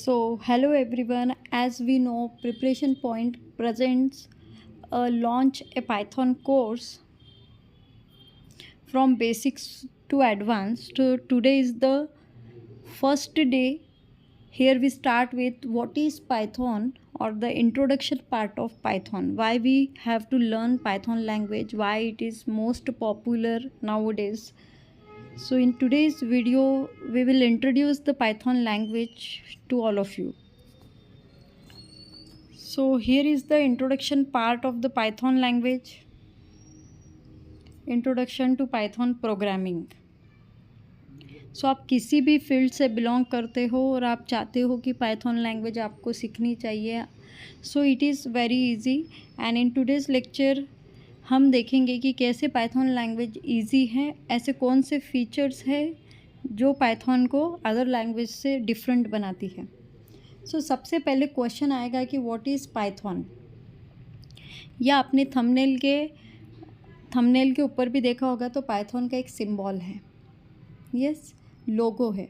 So, hello everyone. As we know, Preparation Point presents a launch a Python course from basics to advanced. So, today is the first day. Here we start with what is Python or the introduction part of Python. Why we have to learn Python language, why it is most popular nowadays. So, in today's video, we will introduce the Python language to all of you. So here is the introduction part of the Python language. Introduction to Python programming. सो आप किसी भी field से belong करते हो और आप चाहते हो कि पाइथन लैंग्वेज आपको सीखनी चाहिए, so it is very easy. And in today's lecture हम देखेंगे कि कैसे पाइथन लैंग्वेज इजी है, ऐसे कौन से फीचर्स है जो पाइथन को अदर लैंग्वेज से डिफरेंट बनाती है। सो सबसे पहले क्वेश्चन आएगा कि व्हाट इज़ पाइथन, या आपने थंबनेल के ऊपर भी देखा होगा तो पाइथन का एक सिंबल है, यस, लोगो है।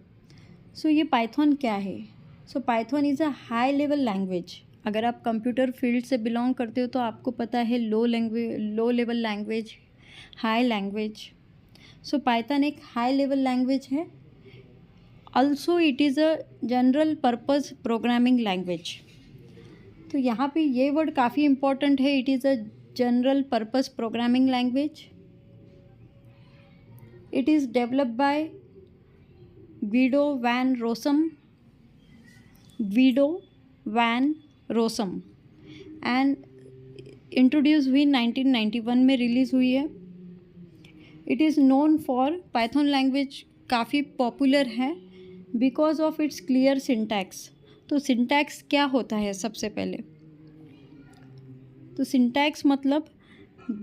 सो ये पाइथन क्या है? सो Python is a high level language. अगर आप कंप्यूटर फील्ड से बिलोंग करते हो तो आपको पता है low level language, high language. सो पाइथन एक हाई लेवल लैंग्वेज है। Also it is a general purpose programming language. तो यहाँ पे ये वर्ड काफ़ी इम्पॉर्टेंट है, it is a general purpose programming language. It is developed by Guido van Rossum and introduce हुई 1991 में रिलीज़ हुई है। It is known for Python language काफ़ी पॉपुलर है because of its clear syntax. तो syntax क्या होता है? सबसे पहले तो सिंटैक्स मतलब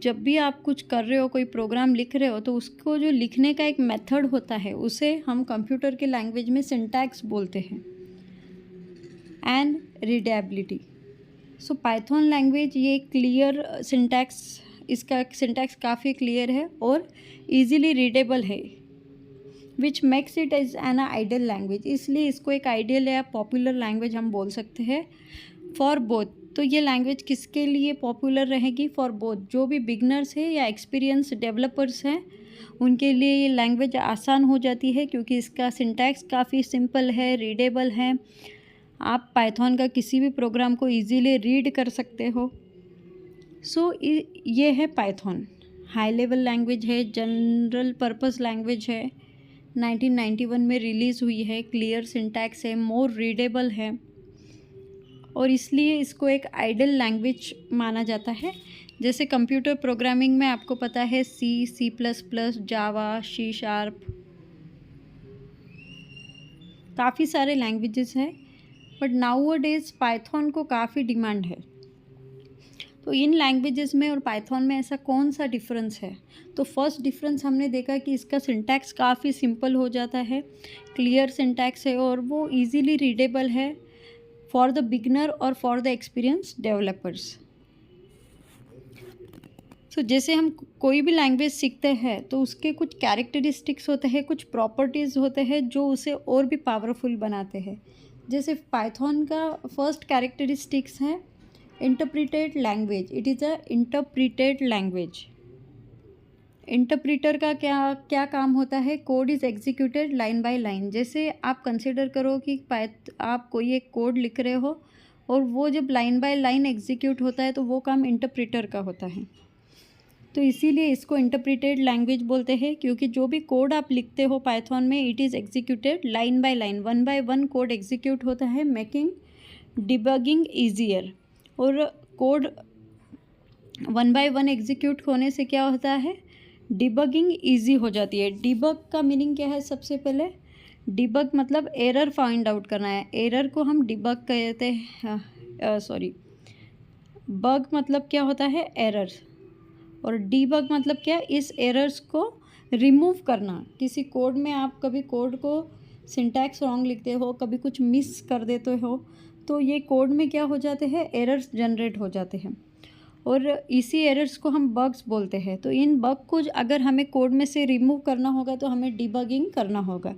जब भी आप कुछ कर रहे हो, कोई प्रोग्राम लिख रहे हो, तो उसको जो लिखने का एक मेथड होता है उसे हम कंप्यूटर के लैंग्वेज में सिंटैक्स बोलते हैं। And readability, so Python language ये क्लियर सिंटैक्स, इसका सिंटैक्स काफ़ी क्लियर है और इजीली रीडेबल है, which makes it as an ideal language. इसलिए इसको एक आइडियल या पॉपुलर लैंग्वेज हम बोल सकते हैं फॉर बोथ। तो ये लैंग्वेज किसके लिए पॉपुलर रहेगी? फॉर बोथ, जो भी बिगनर्स है या एक्सपीरियंस डेवलपर्स हैं उनके लिए ये लैंग्वेज आसान हो जाती है क्योंकि इसका सिंटैक्स काफ़ी सिंपल है, रीडेबल है। आप पाइथन का किसी भी प्रोग्राम को इजीली रीड कर सकते हो। सो ये है पाइथन, हाई लेवल लैंग्वेज है, जनरल पर्पस लैंग्वेज है, 1991 में रिलीज़ हुई है, क्लियर सिंटैक्स है, मोर रीडेबल है और इसलिए इसको एक आइडियल लैंग्वेज माना जाता है। जैसे कंप्यूटर प्रोग्रामिंग में आपको पता है सी प्लस प्लस, जावा, सी शार्प, काफ़ी सारे लैंग्वेजेस हैं, बट नाउअडेज पाइथन को काफ़ी डिमांड है। तो इन लैंग्वेजेस में और पाइथन में ऐसा कौन सा डिफरेंस है? तो फर्स्ट डिफरेंस हमने देखा कि इसका सिंटैक्स काफ़ी सिंपल हो जाता है, क्लियर सिंटैक्स है और वो इजीली रीडेबल है फॉर द बिगनर और फॉर द एक्सपीरियंस डेवलपर्स। सो जैसे हम कोई भी लैंग्वेज सीखते हैं तो उसके कुछ कैरेक्टरिस्टिक्स होते हैं, कुछ प्रॉपर्टीज़ होते हैं जो उसे और भी पावरफुल बनाते हैं। जैसे पाइथन का फर्स्ट कैरेक्टरिस्टिक्स है interpreted language. It is a interpreted language. Interpreter का क्या काम होता है? Code is executed line by line. जैसे आप कंसिडर करो कि आप कोई एक कोड लिख रहे हो और वो जब लाइन बाय लाइन एग्जीक्यूट होता है तो वो काम इंटरप्रीटर का होता है। तो इसीलिए इसको इंटरप्रिटेड लैंग्वेज बोलते हैं क्योंकि जो भी कोड आप लिखते हो पाइथन में, it is executed line by line, one by one code execute होता है, मेकिंग डिबगिंग ईजियर। और code one by one execute होने से क्या होता है? डिबगिंग ईजी हो जाती है। डिबग का मीनिंग क्या है? सबसे पहले डिबग मतलब एरर फाइंड आउट करना है। एरर को हम डिबग कहते हैं, बग मतलब क्या होता है? एरर। और डिबग मतलब क्या? इस एरर्स को रिमूव करना। किसी कोड में आप कभी कोड को सिंटैक्स रॉन्ग लिखते हो, कभी कुछ मिस कर देते हो, तो ये कोड में क्या हो जाते हैं? एरर्स जनरेट हो जाते हैं और इसी एरर्स को हम बग्स बोलते हैं। तो इन बग को अगर हमें कोड में से रिमूव करना होगा तो हमें डिबगिंग करना होगा।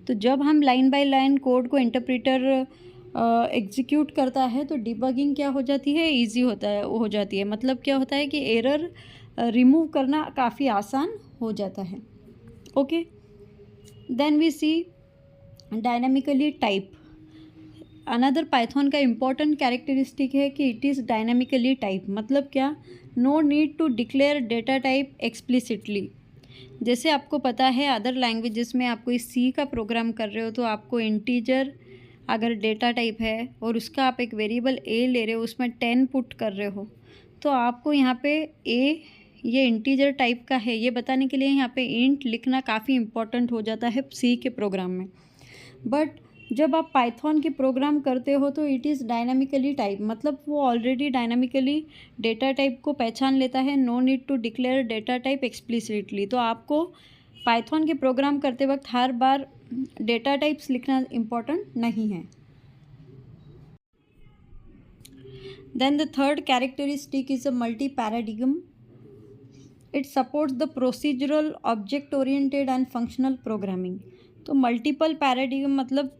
तो जब हम लाइन बाय लाइन कोड को इंटरप्रीटर एग्जीक्यूट करता है तो डिबगिंग क्या हो जाती है, ईजी होता है, हो जाती है। मतलब क्या होता है कि एरर रिमूव करना काफ़ी आसान हो जाता है। Okay, then we see dynamically type. Another Python का इम्पॉर्टेंट कैरेक्टरिस्टिक है कि इट इज़ डायनामिकली टाइप। मतलब क्या, no need to declare data type explicitly. जैसे आपको पता है अदर लैंग्वेजेस में आप कोई सी का प्रोग्राम कर रहे हो तो आपको इंटीजर अगर डेटा टाइप है और उसका आप एक वेरिएबल ए ले रहे हो, उसमें 10 पुट कर रहे हो, तो आपको यहाँ पे ए ये इंटीजर टाइप का है ये बताने के लिए यहाँ पे इंट लिखना काफ़ी इम्पॉर्टेंट हो जाता है सी के प्रोग्राम में। बट जब आप पाइथन के प्रोग्राम करते हो तो इट इज़ डायनामिकली टाइप। मतलब वो ऑलरेडी डायनामिकली डेटा टाइप को पहचान लेता है, no need to declare data type explicitly. तो आपको पाइथन के प्रोग्राम करते वक्त हर बार डेटा टाइप्स लिखना इम्पॉर्टेंट नहीं है। Then the third characteristic is a multi paradigm. It supports the procedural, object oriented and functional programming. तो मल्टीपल पैराडिग्म मतलब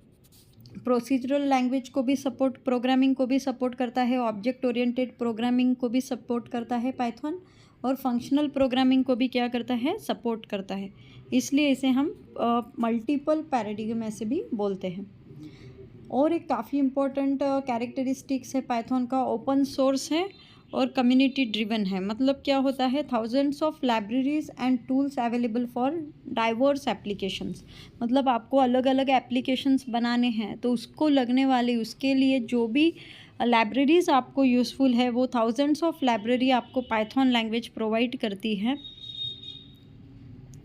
प्रोसीजरल लैंग्वेज को भी सपोर्ट, प्रोग्रामिंग को भी सपोर्ट करता है, ऑब्जेक्ट ओरिएंटेड प्रोग्रामिंग को भी सपोर्ट करता है पाइथन, और फंक्शनल प्रोग्रामिंग को भी क्या करता है, सपोर्ट करता है। इसलिए इसे हम मल्टीपल पैराडिग्म ऐसे भी बोलते हैं। और एक काफ़ी इम्पोर्टेंट कैरेक्टरिस्टिक्स है पाइथन का, ओपन सोर्स है और कम्युनिटी ड्रिवन है। मतलब क्या होता है, thousands of libraries and tools available for diverse applications. मतलब आपको अलग अलग एप्लीकेशंस बनाने हैं तो उसको लगने वाले, उसके लिए जो भी लाइब्रेरीज आपको यूज़फुल है वो थाउजेंड्स ऑफ लाइब्रेरी आपको पाइथन लैंग्वेज प्रोवाइड करती है।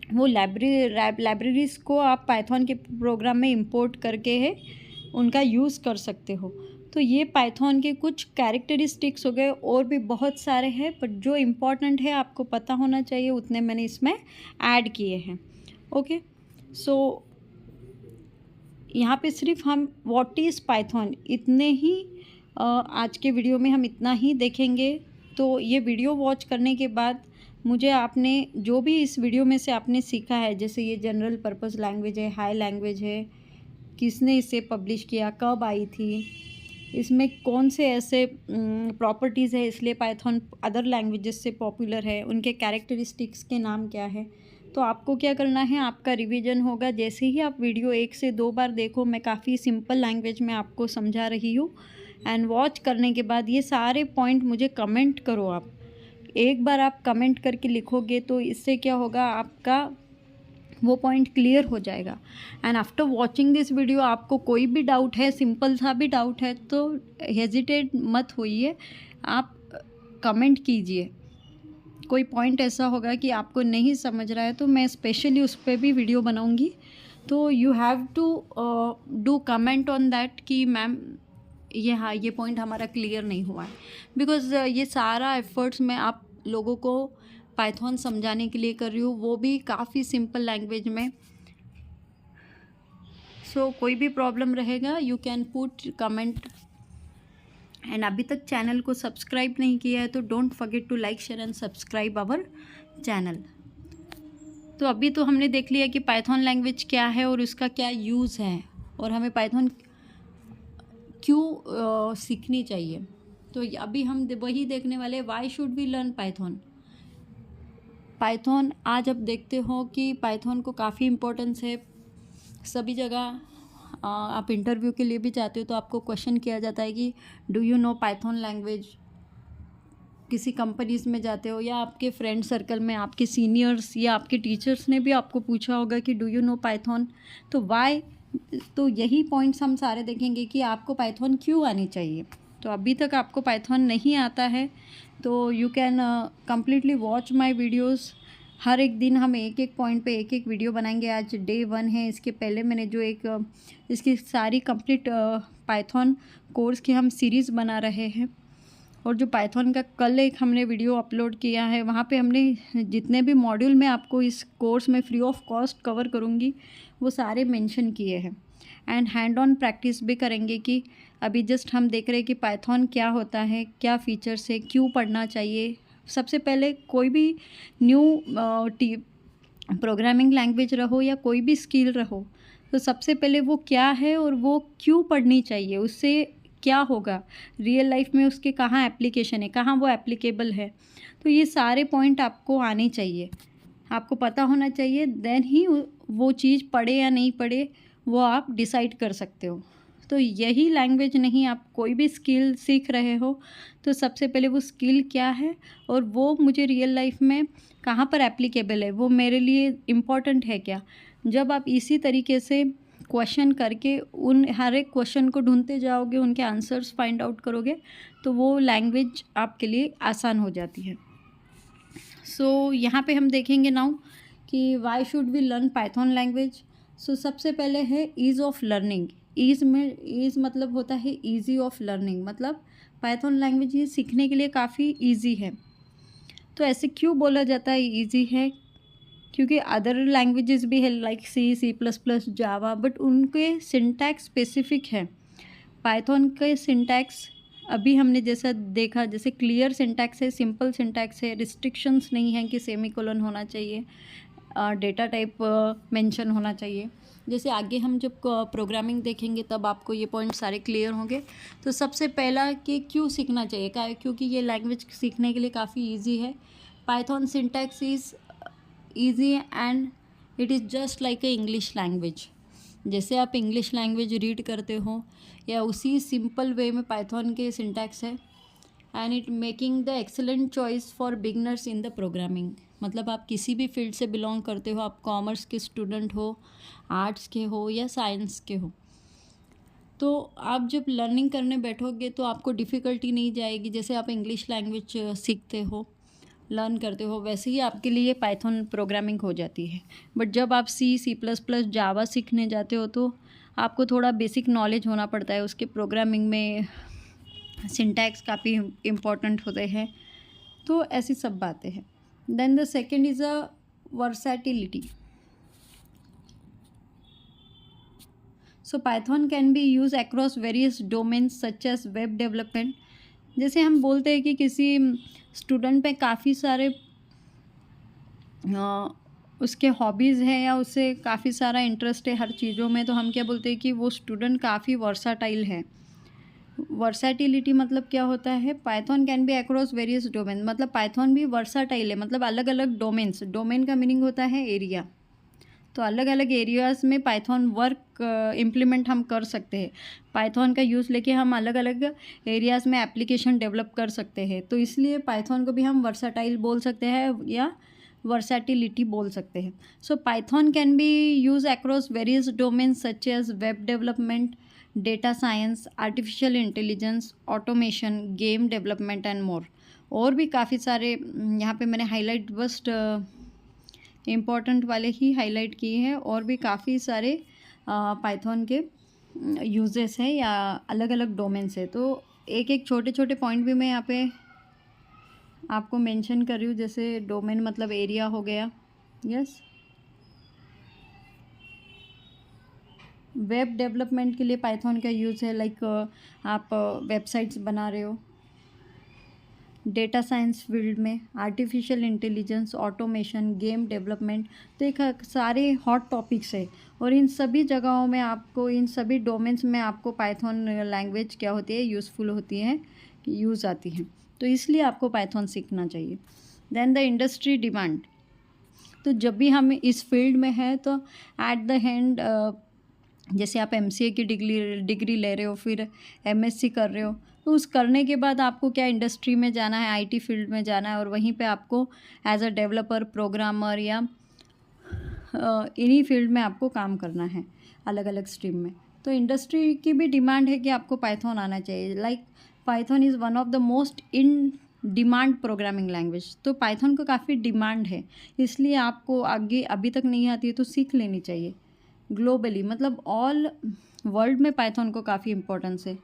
वो लाइब्रेरीज़ को आप पाइथन के प्रोग्राम में इंपोर्ट करके है उनका यूज़ कर सकते हो। तो ये पाइथन के कुछ कैरेक्टरिस्टिक्स हो गए, और भी बहुत सारे हैं पर जो इम्पॉर्टेंट है आपको पता होना चाहिए उतने मैंने इसमें ऐड किए हैं। ओके, सो यहाँ पे सिर्फ हम व्हाट इज़ पाइथन इतने ही आज के वीडियो में हम इतना ही देखेंगे। तो ये वीडियो वॉच करने के बाद मुझे आपने जो भी इस वीडियो में से आपने सीखा है, जैसे ये जनरल पर्पस लैंग्वेज है, हाई लैंग्वेज है, किसने इसे पब्लिश किया, कब आई थी, इसमें कौन से ऐसे प्रॉपर्टीज़ है इसलिए पाइथन अदर लैंग्वेजेस से पॉपुलर है, उनके कैरेक्टरिस्टिक्स के नाम क्या है। तो आपको क्या करना है, आपका रिवीजन होगा। जैसे ही आप वीडियो 1 से 2 बार देखो, मैं काफ़ी सिंपल लैंग्वेज में आपको समझा रही हूँ। एंड वॉच करने के बाद ये सारे पॉइंट मुझे कमेंट करो। आप एक बार आप कमेंट करके लिखोगे तो इससे क्या होगा, आपका वो पॉइंट क्लियर हो जाएगा। And after watching this video आपको कोई भी डाउट है, सिंपल सा भी डाउट है, तो हेजिटेट मत होइए, आप कमेंट कीजिए। कोई पॉइंट ऐसा होगा कि आपको नहीं समझ रहा है तो मैं स्पेशली उस पर भी वीडियो बनाऊंगी। तो you have to do comment on that कि मैम ये, हाँ, ये पॉइंट हमारा क्लियर नहीं हुआ है। बिकॉज ये सारा एफर्ट्स मैं आप लोगों को पाइथन समझाने के लिए कर रही हूँ, वो भी काफ़ी सिंपल लैंग्वेज में। सो कोई भी प्रॉब्लम रहेगा you can put comment. And अभी तक चैनल को सब्सक्राइब नहीं किया है तो don't forget to like, share and subscribe our channel. तो अभी तो हमने देख लिया कि पाइथन लैंग्वेज क्या है और उसका क्या यूज़ है और हमें पाइथन क्यों सीखनी चाहिए। तो अभी हम वही देखने वाले, why should we learn Python. Python आज आप देखते हो कि पाइथन को काफ़ी इम्पोर्टेंस है सभी जगह। आप इंटरव्यू के लिए भी जाते हो तो आपको क्वेश्चन किया जाता है कि do you know Python language. किसी कंपनीज़ में जाते हो या आपके फ्रेंड सर्कल में आपके सीनियर्स या आपके टीचर्स ने भी आपको पूछा होगा कि डू यू नो पाइथन। तो वाई, तो यही पॉइंट्स हम सारे देखेंगे कि आपको पाइथन क्यों आनी चाहिए। तो अभी तक आपको पाइथन नहीं आता है तो you can completely watch my videos. हर एक दिन हम एक एक पॉइंट पे एक एक वीडियो बनाएंगे। आज डे 1 है, इसके पहले मैंने जो एक इसकी सारी कंप्लीट पाइथन कोर्स की हम सीरीज़ बना रहे हैं। और जो पाइथन का कल एक हमने वीडियो अपलोड किया है, वहाँ पे हमने जितने भी मॉड्यूल मैं आपको इस कोर्स में फ्री ऑफ कॉस्ट कवर करूँगी वो सारे मेंशन किए हैं। एंड हैंड ऑन प्रैक्टिस भी करेंगे कि अभी जस्ट हम देख रहे हैं कि पाइथन क्या होता है, क्या फीचर्स है, क्यों पढ़ना चाहिए। सबसे पहले कोई भी न्यू प्रोग्रामिंग लैंग्वेज रहो या कोई भी स्किल रहो, तो सबसे पहले वो क्या है और वो क्यों पढ़नी चाहिए, उससे क्या होगा, रियल लाइफ में उसके कहाँ एप्लीकेशन है, कहाँ वो एप्लीकेबल है। तो ये सारे पॉइंट आपको आने चाहिए, आपको पता होना चाहिए, देन ही वो चीज़ पढ़े या नहीं पढ़े वो आप डिसाइड कर सकते हो। तो यही लैंग्वेज नहीं, आप कोई भी स्किल सीख रहे हो तो सबसे पहले वो स्किल क्या है और वो मुझे रियल लाइफ में कहाँ पर एप्लीकेबल है, वो मेरे लिए इम्पॉर्टेंट है क्या। जब आप इसी तरीके से क्वेश्चन करके उन हर एक क्वेश्चन को ढूंढते जाओगे, उनके आंसर्स फाइंड आउट करोगे, तो वो लैंग्वेज आपके लिए आसान हो जाती है। सो यहाँ पे हम देखेंगे नाउ कि why should we learn Python language. So सबसे पहले है ईज़ ऑफ लर्निंग। ईज़ मतलब होता है ईजी ऑफ लर्निंग, मतलब पाइथन लैंग्वेज ये सीखने के लिए काफ़ी ईजी है। तो ऐसे क्यों बोला जाता है ईजी है, क्योंकि अदर लैंग्वेजेस भी है लाइक C++, जावा, बट उनके सिंटैक्स स्पेसिफिक है। पाइथन के सिंटैक्स अभी हमने जैसा देखा, जैसे क्लियर सिंटैक्स है, सिंपल सिंटैक्स है, रिस्ट्रिक्शंस नहीं है कि सेमीकोलन होना चाहिए, डेटा टाइप मेंशन होना चाहिए। जैसे आगे हम जब प्रोग्रामिंग देखेंगे तब आपको ये पॉइंट सारे क्लियर होंगे। तो सबसे पहला कि क्यों सीखना चाहिए, क्योंकि ये लैंग्वेज सीखने के लिए काफ़ी ईजी है। Python syntax is easy and it is just like a English language. जैसे आप इंग्लिश लैंग्वेज रीड करते हो या उसी सिंपल वे में पाइथन के सिंटैक्स है। And it making the excellent choice for beginners in the programming. मतलब आप किसी भी फील्ड से बिलोंग करते हो, आप कॉमर्स के स्टूडेंट हो, आर्ट्स के हो या साइंस के हो, तो आप जब लर्निंग करने बैठोगे तो आपको डिफ़िकल्टी नहीं जाएगी। जैसे आप इंग्लिश लैंग्वेज सीखते हो, लर्न करते हो, वैसे ही आपके लिए पाइथन प्रोग्रामिंग हो जाती है। बट जब आप C++, जावा सीखने जाते हो तो आपको थोड़ा बेसिक नॉलेज होना पड़ता है, उसके प्रोग्रामिंग में सिंटैक्स काफ़ी इम्पॉर्टेंट होते हैं। तो ऐसी सब बातें हैं। Then the second is a versatility. So Python can be use across various domains such as web development. जैसे हम बोलते हैं कि किसी स्टूडेंट पे काफ़ी सारे उसके हॉबीज़ हैं या उसे काफ़ी सारा इंटरेस्ट है हर चीज़ों में, तो हम क्या बोलते हैं कि वो स्टूडेंट काफ़ी वर्साटाइल है। वर्सैटिलिटी मतलब क्या होता है, Python can B across various domain, मतलब पाइथन भी वर्साटाइल है, मतलब अलग अलग डोमेन्स, डोमेन का मीनिंग होता है एरिया। तो अलग अलग एरियाज़ में पाइथन वर्क इम्प्लीमेंट हम कर सकते हैं। पाइथन का यूज़ लेके हम अलग अलग एरियाज़ में एप्लीकेशन डेवलप कर सकते हैं। तो इसलिए पाइथन को भी हम वर्साटाइल बोल सकते हैं या वर्सैटिलिटी बोल सकते हैं। So Python can be use across various domains such as web development, data science, artificial intelligence, automation, game development and more. और भी काफ़ी सारे यहाँ पे मैंने हाईलाइट बस इम्पॉर्टेंट वाले ही हाईलाइट किए हैं, और भी काफ़ी सारे पाइथन के यूजेस हैं या अलग अलग डोमेन्स है। तो एक एक छोटे छोटे पॉइंट भी मैं यहाँ पे आपको मेंशन कर रही हूँ। जैसे डोमेन मतलब एरिया हो गया, यस। वेब डेवलपमेंट के लिए पाइथन का यूज़ है, लाइक आप वेबसाइट्स बना रहे हो। डेटा साइंस फील्ड में artificial intelligence, automation, game development, तो एक सारे हॉट टॉपिक्स है। और इन सभी जगहों में आपको, इन सभी डोमेन्स में आपको पाइथन लैंग्वेज क्या होती है, यूज़फुल होती है, यूज़ आती है। तो इसलिए आपको पाइथन सीखना चाहिए। Then the industry demand. तो जब भी हम इस फील्ड में हैं तो एट द एंड जैसे आप MCA की डिग्री ले रहे हो, फिर MSc कर रहे हो, तो उस करने के बाद आपको क्या इंडस्ट्री में जाना है, IT फील्ड में जाना है, और वहीं पे आपको एज अ डेवलपर, प्रोग्रामर या इन्हीं फील्ड में आपको काम करना है अलग अलग स्ट्रीम में। तो इंडस्ट्री की भी डिमांड है कि आपको पाइथन आना चाहिए। Like Python is one of the most in demand programming language. तो पाइथन को काफ़ी डिमांड है, इसलिए आपको आगे अभी तक नहीं आती है तो सीख लेनी चाहिए। ग्लोबली मतलब ऑल वर्ल्ड में पाइथन को काफ़ी इम्पोर्टेंस है।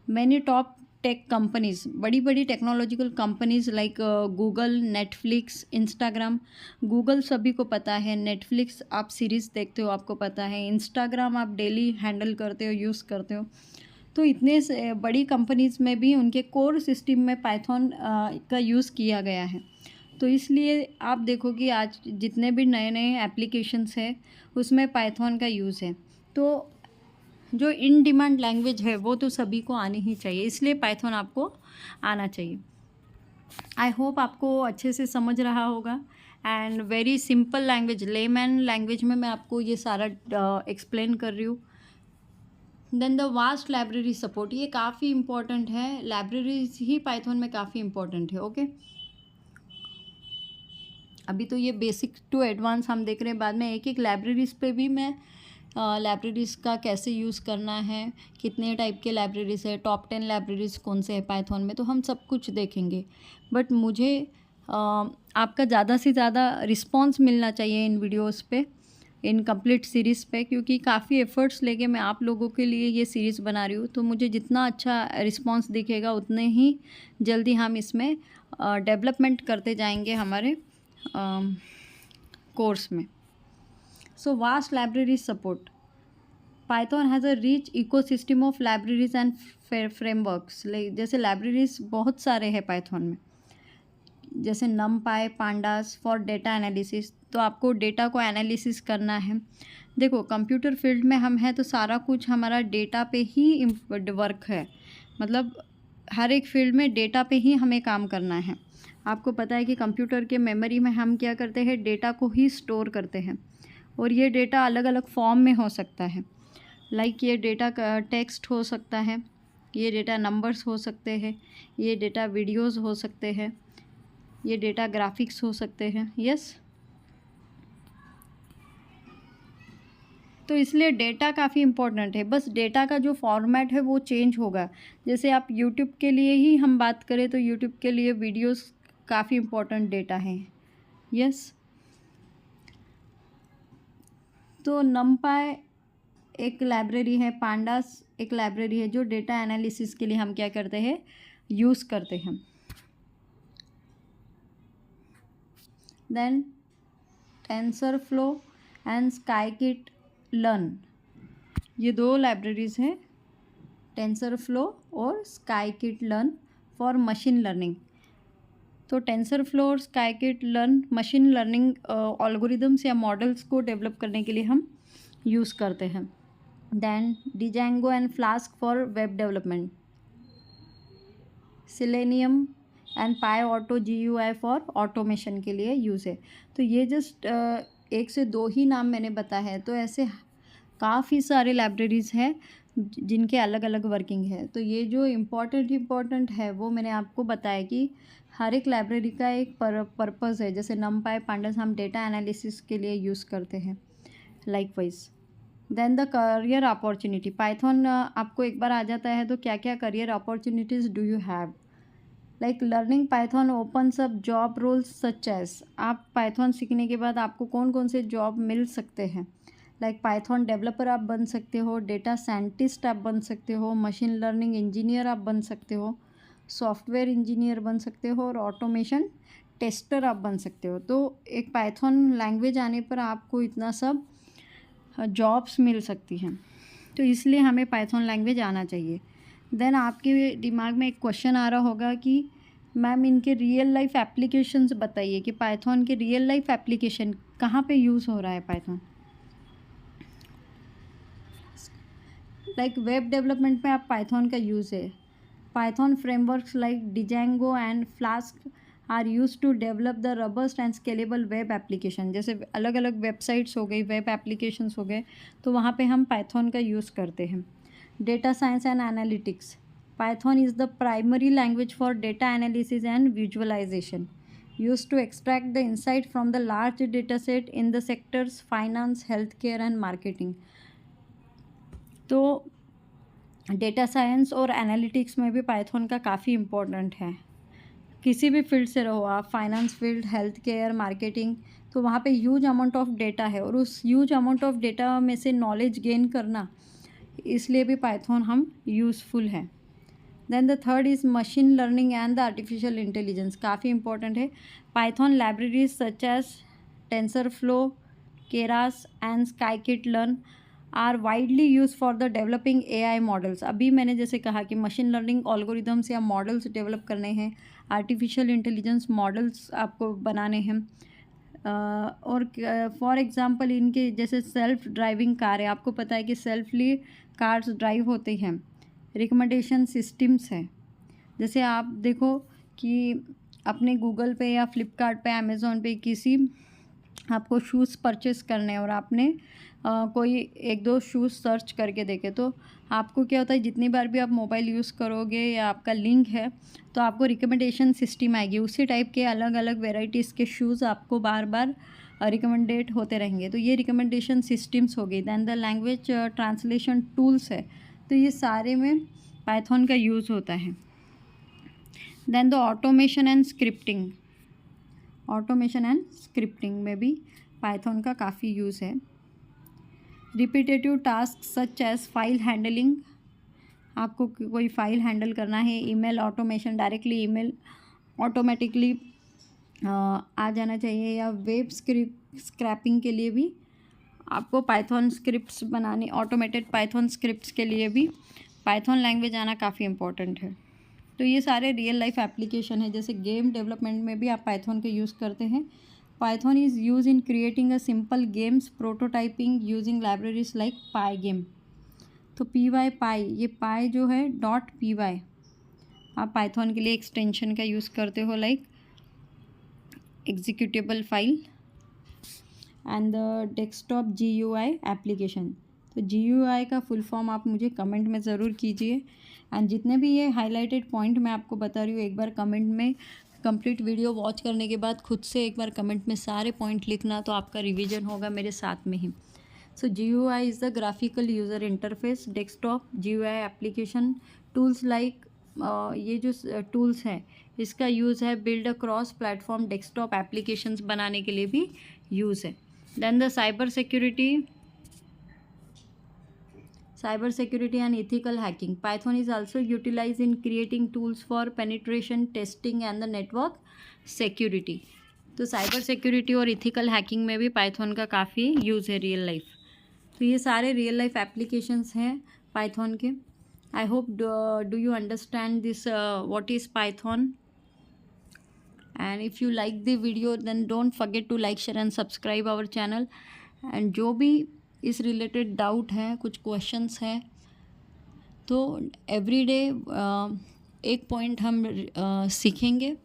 मैनी टॉप टेक कंपनीज़, बड़ी बड़ी technological companies like Google, Netflix, Instagram. Google सभी को पता है, नेटफ्लिक्स आप सीरीज़ देखते हो आपको पता है, इंस्टाग्राम आप डेली हैंडल करते हो, यूज़ करते हो। तो इतने बड़ी कंपनीज़ में भी उनके कोर सिस्टम में पाइथन का यूज़ किया गया है। तो इसलिए आप देखो कि आज जितने भी नए नए एप्लीकेशंस हैं उसमें पाइथन का यूज़ है। तो जो इन डिमांड लैंग्वेज है वो तो सभी को आनी ही चाहिए, इसलिए पाइथन आपको आना चाहिए। आई होप आपको अच्छे से समझ रहा होगा। And very simple language, layman language में मैं आपको ये सारा एक्सप्लेन कर रही हूँ। Then the vast library support, ये काफ़ी इंपॉर्टेंट है, लाइब्रेरीज ही पाइथन में काफ़ी इंपॉर्टेंट है। ओके, अभी तो ये बेसिक टू एडवांस हम देख रहे हैं, बाद में एक एक लाइब्रेरीज पे भी मैं लाइब्रेरीज का कैसे यूज़ करना है, कितने टाइप के लाइब्रेरीज है, टॉप 10 लाइब्रेरीज कौन से है पाइथन में, तो हम सब कुछ देखेंगे। बट मुझे आपका ज़्यादा से ज़्यादा रिस्पॉन्स मिलना चाहिए इन वीडियोस पे, इन कंप्लीट सीरीज़ पे, क्योंकि काफ़ी एफ़र्ट्स लेके मैं आप लोगों के लिए ये सीरीज़ बना रही हूँ। तो मुझे जितना अच्छा रिस्पॉन्स दिखेगा उतने ही जल्दी हम इसमें डेवलपमेंट करते जाएंगे हमारे कोर्स में। So vast library support, Python has a rich ecosystem of libraries and frameworks. जैसे लाइब्रेरीज बहुत सारे हैं पाइथन में, जैसे NumPy, pandas for data analysis, तो आपको डेटा को एनालिसिस करना है। देखो कंप्यूटर फील्ड में हम हैं तो सारा कुछ हमारा डेटा पे ही वर्क है, मतलब हर एक फील्ड में डेटा पे ही हमें काम करना है। आपको पता है कि कंप्यूटर के मेमोरी में हम क्या करते हैं, डेटा को ही स्टोर करते हैं, और ये डेटा अलग अलग फॉर्म में हो सकता है। लाइक ये डेटा का टेक्स्ट हो सकता है, ये डेटा नंबर्स हो सकते हैं, ये डेटा वीडियोज़ हो सकते हैं, ये डेटा ग्राफिक्स हो सकते हैं। यस, तो इसलिए डेटा काफ़ी इम्पोर्टेंट है। बस डेटा का जो फॉर्मेट है वो चेंज होगा। जैसे आप यूट्यूब के लिए ही हम बात करें तो यूट्यूब के लिए वीडियोस काफ़ी इम्पोर्टेंट डेटा हैं। यस, तो NumPy एक लाइब्रेरी है, पांडास एक लाइब्रेरी है, जो डेटा एनालिसिस के लिए हम क्या करते हैं, यूज़ करते हैं। Then TensorFlow and scikit learn, ये दो लाइब्रेरीज हैं, टेंसरफ्लो और scikit learn for machine learning. तो टेंसरफ्लो और scikit learn machine learning algorithms या मॉडल्स को डेवलप करने के लिए हम यूज़ करते हैं। Then Django and Flask for web development, Selenium and PyAuto GUI for automation के लिए यूज़ है। तो ये जस्ट एक से दो ही नाम मैंने बताया है, तो ऐसे काफ़ी सारे लाइब्रेरीज़ हैं जिनके अलग अलग वर्किंग है। तो ये जो इम्पॉर्टेंट है वो मैंने आपको बताया कि हर एक लाइब्रेरी का एक पर्पज़ है। जैसे NumPy, पांडास हम डेटा एनालिसिस के लिए यूज़ करते हैं, likewise. Then the career opportunity, Python आपको एक बार आ जाता है तो क्या क्या career opportunities do you have, like learning Python opens up job roles such as, आप पाइथन सीखने के बाद आपको कौन कौन से जॉब मिल सकते हैं। लाइक पाइथन डेवलपर आप बन सकते हो, डेटा साइंटिस्ट आप बन सकते हो, मशीन लर्निंग इंजीनियर आप बन सकते हो, सॉफ्टवेयर इंजीनियर बन सकते हो, और ऑटोमेशन टेस्टर आप बन सकते हो। तो एक पाइथन लैंग्वेज आने पर आपको इतना सब जॉब्स मिल सकती हैं, तो इसलिए हमें पाइथन लैंग्वेज आना चाहिए। देन आपके दिमाग में एक क्वेश्चन आ रहा होगा कि मैम इनके रियल लाइफ एप्लीकेशंस बताइए, कि पाइथन के रियल लाइफ एप्लीकेशन कहाँ पे यूज़ हो रहा है पाइथन। लाइक वेब डेवलपमेंट में आप पाइथन का यूज़ है। Python frameworks like Django and Flask are use to develop the robust and scalable web application. जैसे अलग अलग वेबसाइट्स हो गई, वेब एप्लीकेशंस हो गए, तो वहाँ पे हम पाइथन का यूज़ करते हैं। Data science and analytics, Python is the primary language for data analysis and visualisation, used to extract the insight from the large data set in the sectors finance, healthcare and marketing। तो data science और analytics में भी Python का काफ़ी important है। किसी भी field से रहो आप, finance field, health care, marketing, तो वहाँ पे ह्यूज अमाउंट ऑफ डेटा है, और उस ह्यूज अमाउंट ऑफ डेटा में से नॉलेज गेन करना, इसलिए भी पाइथन हम यूज़फुल है। Then the third is machine learning and the artificial intelligence, काफ़ी इंपॉर्टेंट है। Python libraries such as TensorFlow, Keras and scikit learn are widely use for the developing AI models. अभी मैंने जैसे कहा कि मशीन लर्निंग एल्गोरिदम्स या models develop करने हैं, आर्टिफिशियल इंटेलिजेंस मॉडल्स आपको बनाने हैं, और फॉर एग्ज़ाम्पल इनके जैसे सेल्फ ड्राइविंग कार है, आपको पता है कि सेल्फली कार्स ड्राइव होते हैं। रिकमेंडेशन सिस्टम्स है, जैसे आप देखो कि अपने गूगल पे या फ्लिपकार्ट पे, अमेज़ॉन पे किसी आपको शूज़ परचेस करने हैं और आपने कोई एक दो शूज़ सर्च करके देखे, तो आपको क्या होता है, जितनी बार भी आप मोबाइल यूज़ करोगे या आपका लिंक है तो आपको रिकमेंडेशन सिस्टम आएगी, उसी टाइप के अलग अलग वेराइटीज़ के शूज़ आपको बार बार रिकमेंडेड होते रहेंगे। तो ये रिकमेंडेशन सिस्टम्स हो गई। Then the language translation tools है, तो ये सारे में पाइथन का यूज़ होता है। Then the automation and scripting, automation and scripting में भी पाइथन का काफ़ी यूज़ है। Repetitive task such as file handling, आपको कोई फाइल हैंडल करना है, email automation, directly email automatically आ जाना चाहिए, या वेब स्क्रैपिंग के लिए भी आपको पाइथन स्क्रिप्ट्स बनाने, ऑटोमेटेड पाइथन स्क्रिप्ट्स के लिए भी पाइथन लैंग्वेज आना काफ़ी इंपॉर्टेंट है। तो ये सारे रियल लाइफ एप्लीकेशन है, जैसे गेम डेवलपमेंट में भी आप पाइथन के यूज़ करते हैं। Python is use in creating a simple games prototyping using libraries like Pygame. तो पाई, ये पाई जो है .py आप पाइथन के लिए एक्सटेंशन का यूज़ करते हो, like executable file and the desktop GUI application. तो GUI का फुल फॉर्म आप मुझे कमेंट में ज़रूर कीजिए, एंड जितने भी ये हाईलाइटेड पॉइंट मैं आपको बता रही हूँ, एक बार कमेंट में कंप्लीट वीडियो वॉच करने के बाद खुद से एक बार कमेंट में सारे पॉइंट लिखना, तो आपका रिवीजन होगा मेरे साथ में ही। So GUI is the graphical user interface desktop GUI application tools like, ये जो टूल्स हैं इसका यूज़ है build a cross platform desktop applications बनाने के लिए भी यूज़ है। Then the cyber security and ethical hacking. Python is also utilized in creating tools for penetration testing and the network security. तो साइबर सिक्योरिटी और ethical hacking में भी Python का काफ़ी यूज़ है रियल लाइफ। तो ये सारे रियल लाइफ एप्लीकेशंस हैं पाइथन के। I hope do you understand this what is Python, and if you like the video then don't forget to like, share and subscribe our channel. And जो भी इस related doubt है, कुछ questions हैं, तो everyday एक point हम सीखेंगे।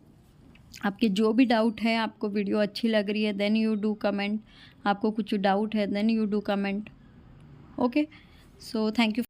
आपके जो भी डाउट है, आपको वीडियो अच्छी लग रही है देन यू डू कमेंट, आपको कुछ डाउट है then you do comment. Okay, so thank you.